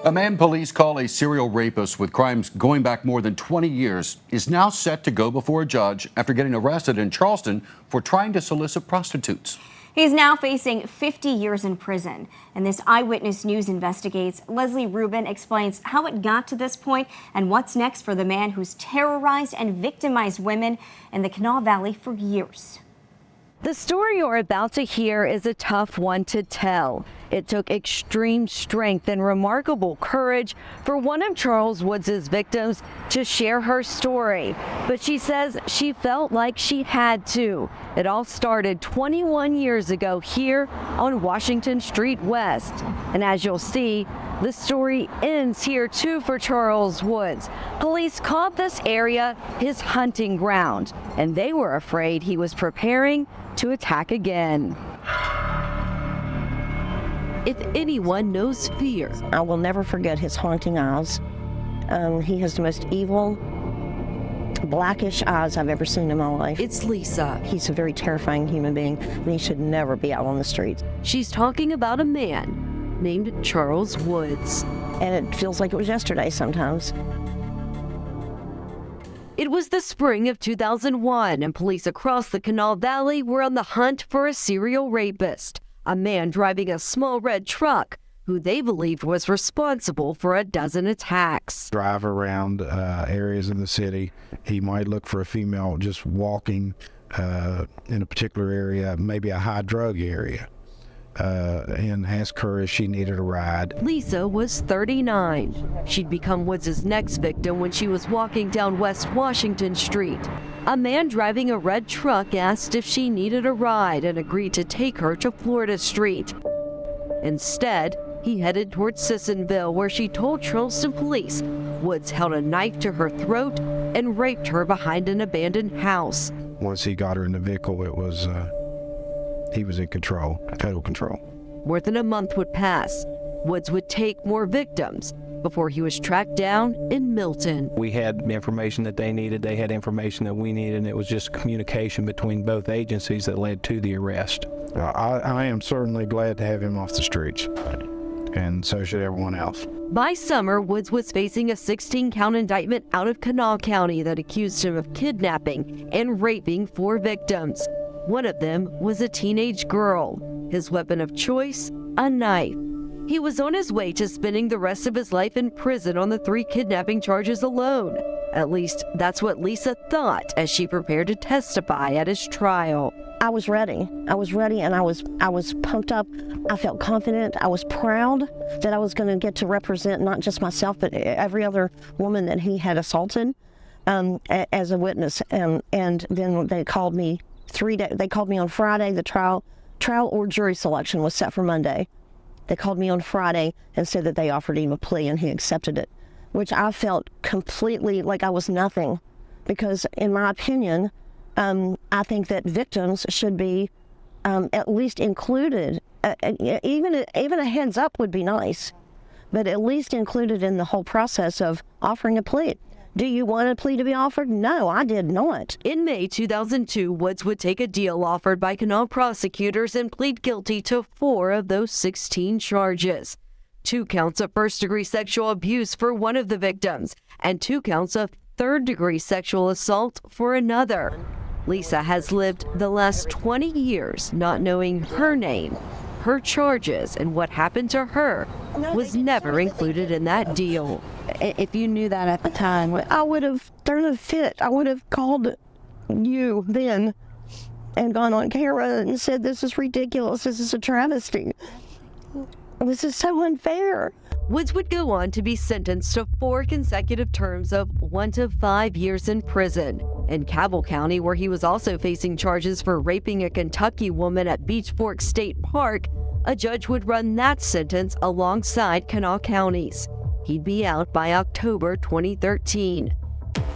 A man police call a serial rapist with crimes going back more than 20 years is now set to go before a judge after getting arrested in Charleston for trying to solicit prostitutes. He's now facing 50 years in prison. And this Eyewitness News investigates. Leslie Rubin explains how it got to this point and what's next for the man who's terrorized and victimized women in the Kanawha Valley for years. The story you're about to hear is a tough one to tell. It took extreme strength and remarkable courage for one of Charles Woods' victims to share her story. But she says she felt like she had to. It all started 21 years ago here on Washington Street West. And as you'll see, the story ends here too for Charles Woods. Police called this area his hunting ground, and they were afraid he was preparing to attack again. If anyone knows fear, I will never forget his haunting eyes. He has the most evil, blackish eyes I've ever seen in my life. it's Lisa. He's a very terrifying human being, and he should never be out on the streets. She's talking about a man named Charles Woods. And it feels like it was yesterday sometimes. It was the spring of 2001, and police across the Kanawha Valley were on the hunt for a serial rapist, a man driving a small red truck who they believed was responsible for a dozen attacks. Drive around areas in the city. He might look for a female just walking in a particular area, maybe a high drug area, and ask her if she needed a ride. Lisa was 39. She'd become Woods' next victim when she was walking down West Washington Street. A man driving a red truck asked if she needed a ride and agreed to take her to Florida Street. Instead, he headed toward Sissonville, where she told Charleston police Woods held a knife to her throat and raped her behind an abandoned house. Once he got her in the vehicle, it was he was in control, total control. More than a month would pass. Woods would take more victims before he was tracked down in Milton. We had information that they needed, they had information that we needed, and it was just communication between both agencies that led to the arrest. I am certainly glad to have him off the streets, and so should everyone else. By summer, Woods was facing a 16-count indictment out of Kanawha County that accused him of kidnapping and raping 4 victims. One of them was a teenage girl. His weapon of choice, a knife. He was on his way to spending the rest of his life in prison on the 3 kidnapping charges alone. At least, that's what Lisa thought as she prepared to testify at his trial. I was ready. And I was pumped up. I felt confident. I was proud that I was going to get to represent not just myself, but every other woman that he had assaulted as a witness. And then they called me They called me on Friday. The trial or jury selection was set for Monday. They called me on Friday and said that they offered him a plea, and he accepted it, which I felt completely like I was nothing, because in my opinion, I think that victims should be at least included. Even a heads up would be nice, but at least included in the whole process of offering a plea. Do you want a plea to be offered? No, I did not. In May 2002, Woods would take a deal offered by Kanawha prosecutors and plead guilty to 4 of those 16 charges. 2 counts of first-degree sexual abuse for one of the victims, and 2 counts of third-degree sexual assault for another. Lisa has lived the last 20 years not knowing her name, her charges, and what happened to her was never included in that deal. If you knew that at the time, I would have thrown a fit. I would have called you then and gone on camera and said, "This is ridiculous. This is a travesty. This is so unfair." Woods would go on to be sentenced to 4 consecutive terms of 1 to 5 years in prison. In Cabell County, where he was also facing charges for raping a Kentucky woman at Beach Fork State Park, a judge would run that sentence alongside Kanawha County's. He'd be out by October 2013.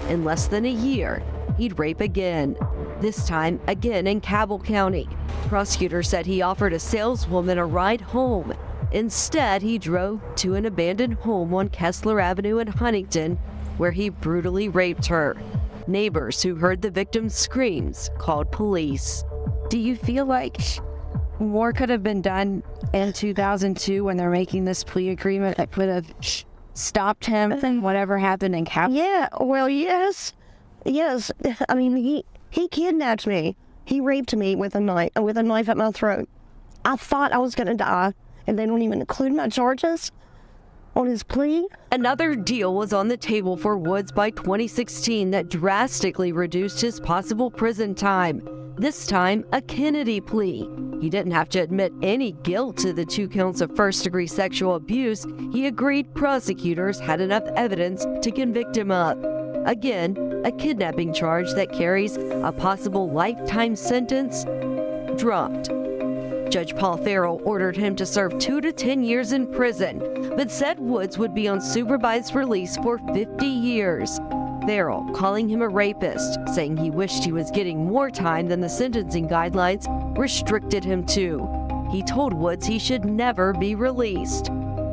In less than a year, he'd rape again, this time again in Cabell County. Prosecutors said he offered a saleswoman a ride home. Instead, he drove to an abandoned home on Kessler Avenue in Huntington, where he brutally raped her. Neighbors who heard the victim's screams called police. Do you feel like more could have been done in 2002 when they're making this plea agreement that could have stopped him from whatever happened in Cap. Yeah, well, yes. I mean, he kidnapped me. He raped me with a knife at my throat. I thought I was going to die, and they don't even include my charges on his plea. Another deal was on the table for Woods by 2016 that drastically reduced his possible prison time. This time, a Kennedy plea. He didn't have to admit any guilt to the 2 counts of first-degree sexual abuse he agreed prosecutors had enough evidence to convict him of. Again, a kidnapping charge that carries a possible lifetime sentence dropped. Judge Paul Farrell ordered him to serve 2 to 10 years in prison, but said Woods would be on supervised release for 50 years. Farrell calling him a rapist, saying he wished he was getting more time than the sentencing guidelines restricted him to. He told Woods he should never be released.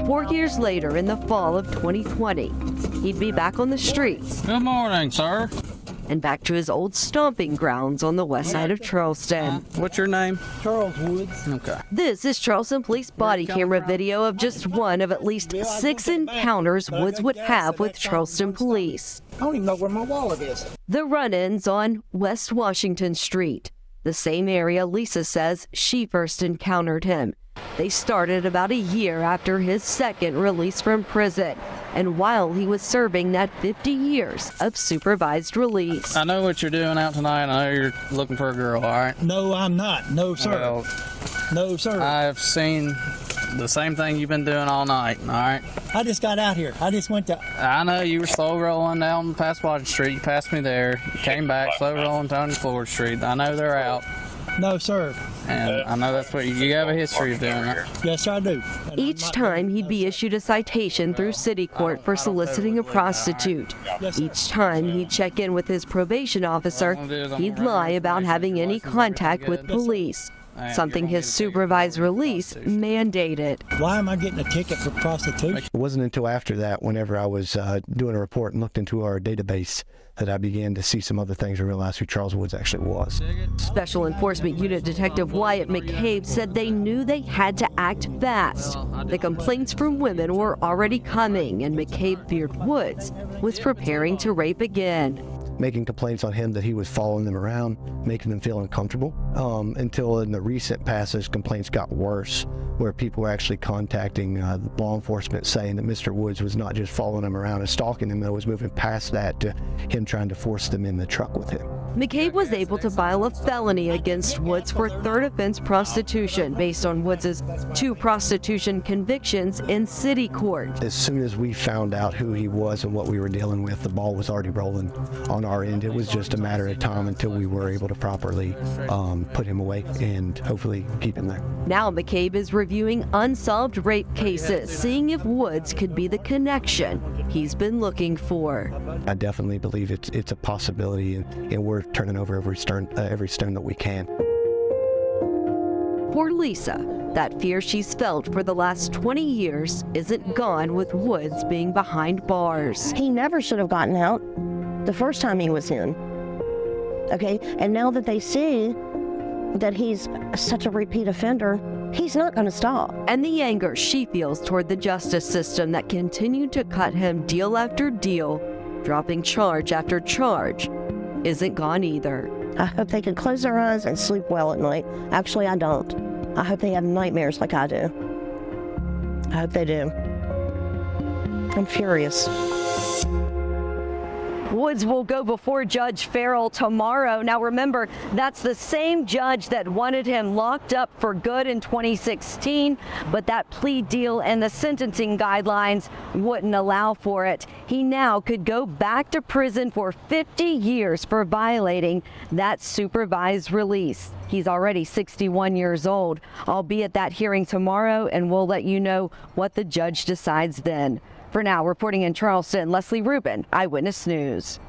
4 years later, in the fall of 2020, he'd be back on the streets. Good morning, sir. And back to his old stomping grounds on the west side of Charleston. What's your name? Charles Woods. Okay. This is Charleston police body camera video of just one of at least 6 encounters Woods would have with Charleston police. I don't even know where my wallet is. The run-ins on West Washington Street, the same area Lisa says she first encountered him. They started about a year after his second release from prison, and while he was serving that 50 years of supervised release. I know what you're doing out tonight. I know you're looking for a girl, all right? No, I'm not. No, sir. Well, no, sir. I've seen the same thing you've been doing all night, all right? I just got out here. I just went to... I know you were slow rolling down past Washington Street. You passed me there. You came back, slow rolling down Florida Street. I know they're out. No, sir. And I know that's what you have a history of doing it. Yes, I do. Each time he'd be issued a citation through city court for soliciting a prostitute. Each time he'd check in with his probation officer, he'd lie about having any contact with police, something his supervised release mandated. Why am I getting a ticket for prostitution? It wasn't until after that, whenever I was doing a report and looked into our database, that I began to see some other things and realize who Charles Woods actually was. Special Enforcement Unit Detective Wyatt McCabe said they knew they had to act fast. The complaints from women were already coming, and McCabe feared Woods was preparing to rape again. Making complaints on him that he was following them around, making them feel uncomfortable, until in the recent past, those complaints got worse, where people were actually contacting law enforcement saying that Mr. Woods was not just following them around and stalking them, but was moving past that to him trying to force them in the truck with him. McCabe was able to file a felony against Woods for third offense prostitution based on Woods' 2 prostitution convictions in city court. As soon as we found out who he was and what we were dealing with, the ball was already rolling on our end. It was just a matter of time until we were able to properly put him away and hopefully keep him there. Now McCabe is reviewing unsolved rape cases, seeing if Woods could be the connection he's been looking for. I definitely believe it's a possibility, and we're turning over every stone that we can. For Lisa, that fear she's felt for the last 20 years isn't gone with Woods being behind bars. He never should have gotten out the first time he was in. Okay, and now that they see that he's such a repeat offender, he's not going to stop. And the anger she feels toward the justice system that continued to cut him deal after deal, dropping charge after charge, isn't gone either. I hope they can close their eyes and sleep well at night. Actually, I don't. I hope they have nightmares like I do. I hope they do. I'm furious. Woods will go before Judge Farrell tomorrow. Now remember, that's the same judge that wanted him locked up for good in 2016, but that plea deal and the sentencing guidelines wouldn't allow for it. He now could go back to prison for 50 years for violating that supervised release. He's already 61 years old. I'll be at that hearing tomorrow, and we'll let you know what the judge decides then. For now, reporting in Charleston, Leslie Rubin, Eyewitness News.